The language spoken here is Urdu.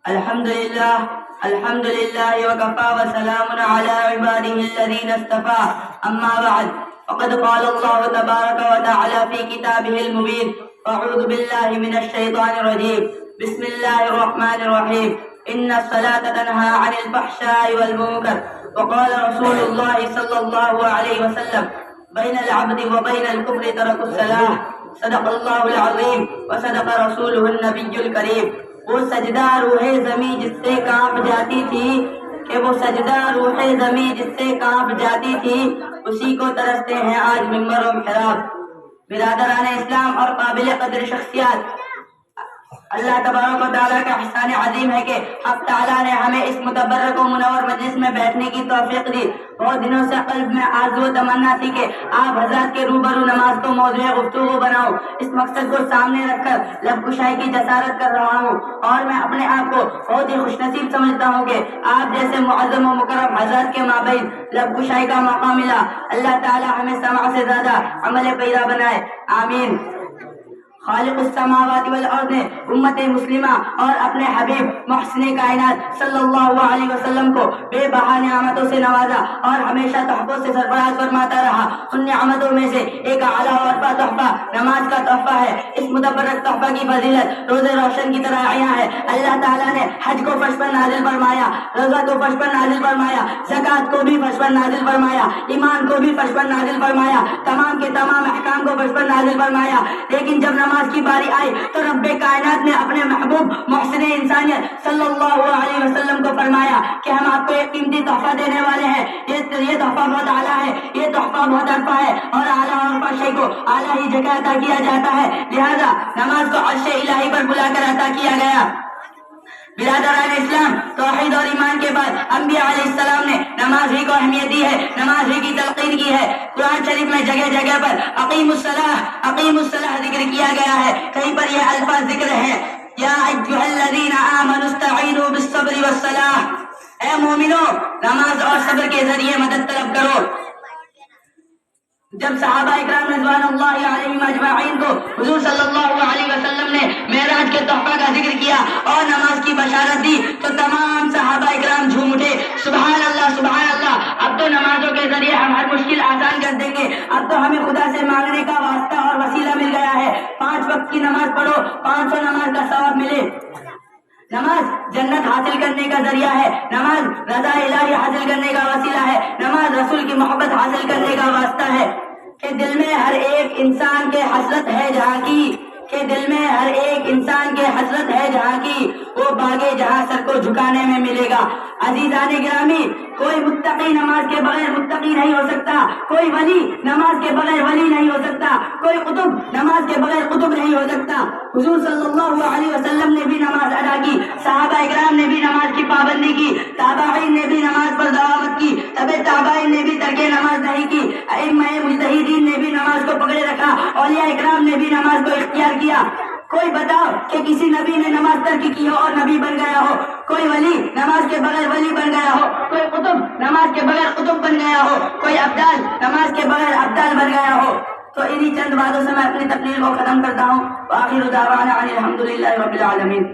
الحمد لله وكفى وسلام على عباده الذين اصطفى أما بعد فقد قال الله تبارك وتعالى في كتابه المبين أعوذ بالله من الشيطان الرجيم بسم الله الرحمن الرحيم إن الصلاة تنهى عن الفحشاء والمنكر وقال رسول الله صلى الله عليه وسلم بين العبد وبين الكفر ترك الصلاة صدق الله العظيم وصدق رسوله النبي الكريم. وہ سجدہ روح زمیں جس سے کانپ جاتی تھی کہ وہ سجدہ روح زمیں جس سے کانپ جاتی تھی اسی کو ترستے ہیں آج منبر و محراب. برادران اسلام اور قابل قدر شخصیات، اللہ تبارک و تعالیٰ کا احسان عظیم ہے کہ حق تعالیٰ نے ہمیں اس متبرک و منور مجلس میں بیٹھنے کی توفیق دی. بہت دنوں سے قلب میں آرزو و تمنا تھی کہ آپ حضرات کے روبرو نماز کو موضوع گفتگو بناؤں. اس مقصد کو سامنے رکھ کر لب کشائی کی جسارت کر رہا ہوں اور میں اپنے آپ کو بہت ہی خوش نصیب سمجھتا ہوں کہ آپ جیسے معظم و مکرم حضرات کے مابین لب کشائی کا موقع ملا. اللہ تعالیٰ ہمیں سمع سے زیادہ عمل پیرا بنائے، آمین. خالق السماوات والارض نے امت مسلمہ اور اپنے حبیب محسن کائنات صلی اللہ علیہ وسلم کو بے بہا نعمتوں سے نوازا اور ہمیشہ تحفوں سے سرفراز فرماتا رہا. ان نعمتوں میں سے ایک اعلیٰ و ارفع تحفہ نماز کا تحفہ ہے. اس متبرک تحفہ کی فضیلت روز روشن کی طرح عیاں ہے. اللہ تعالیٰ نے حج کو فرض پر نازل فرمایا، روزہ کو فرض پر نازل فرمایا، زکوٰۃ کو بھی فرض پر نازل فرمایا، ایمان کو بھی فرض پر نازل فرمایا، تمام کے تمام احکام کو فرض پر نازل فرمایا. لیکن جب نماز کی باری آئی تو رب کائنات نے اپنے محبوب محسن انسانیت صلی اللہ علیہ وسلم کو فرمایا کہ ہم آپ کو ایک قیمتی تحفہ دینے والے ہیں. یہ تحفہ بہت اعلیٰ ہے، یہ تحفہ بہت عرفہ ہے اور اعلیٰ عرفہ شے کو اعلیٰ ہی جگہ عطا کیا جاتا ہے. لہذا نماز کو عرش الہی پر بلا کر عطا کیا گیا. برادران اسلام، توحید اور ایمان کے بعد انبیاء علیہ السلام نے نماز ہی کو اہمیت دی ہے، نماز ہی کی تلقین کی ہے. قرآن شریف میں جگہ جگہ پر اقیم الصلاح ذکر کیا گیا ہے. کہیں پر یہ الفاظ ذکر ہے، یا ایھا الذین آمنوا استعینوا بالصبر والصلاح، اے مومنو نماز اور صبر کے ذریعے مدد طلب کرو. جب صحابہ اکرام رضوان اللہ علیہم اجمعین کو حضور صلی اللہ علیہ وسلم نے معراج کے تحفہ کا ذکر کیا اور نماز کی بشارت دی تو تمام صحابہ اکرام جھوم اٹھے، سبحان اللہ سبحان اللہ، اب تو نمازوں کے ذریعے ہم ہر مشکل آسان کر دیں گے، اب تو ہمیں خدا سے مانگنے کا واسطہ اور وسیلہ مل گیا ہے. 5 وقت کی نماز پڑھو، 500 نماز کا ثواب ملے. نماز جنت حاصل کرنے کا ذریعہ ہے، نماز رضا الہی حاصل کرنے کا وسیلہ ہے، نماز رسول کی محبت حاصل کرنے کا واسطہ ہے. کہ دل میں ہر ایک انسان کے حسرت ہے جہاں کی، کہ دل میں ہر ایک انسان کے حسرت ہے جہاں کی، وہ باغے جہاں سر کو جھکانے میں ملے گا. عزیزان گرامی، کوئی متقی نماز کے بغیر متقی نہیں ہو سکتا، کوئی ولی نماز کے بغیر ولی نہیں ہو سکتا، کوئی قطب نماز کے بغیر قطب نہیں ہو سکتا. حضور صلی اللہ علیہ وسلم نے بھی نماز ادا کی، صحابہ اکرام نے بھی نماز کی پابندی کی، تابعین نے بھی نماز پر دعوت کی، تبع تابعین نے بھی ترک نماز نہیں کی، ائمہ مجتہدین نے بھی نماز کو پکڑے رکھا، اولیاء اکرام نے بھی نماز کو اختیار کیا. کوئی بتاؤ کہ کسی نبی نے نماز ترک کی ہو اور نبی بن گیا ہو، کوئی ولی نماز کے بغیر ولی بن گیا ہو، کوئی قطب نماز کے بغیر قطب بن گیا ہو، کوئی ابدال نماز کے بغیر ابدال بن گیا ہو. تو انہی چند باتوں سے میں اپنی تقریر کو ختم کرتا ہوں. وآخر دعوانا ان الحمد للہ رب العالمین.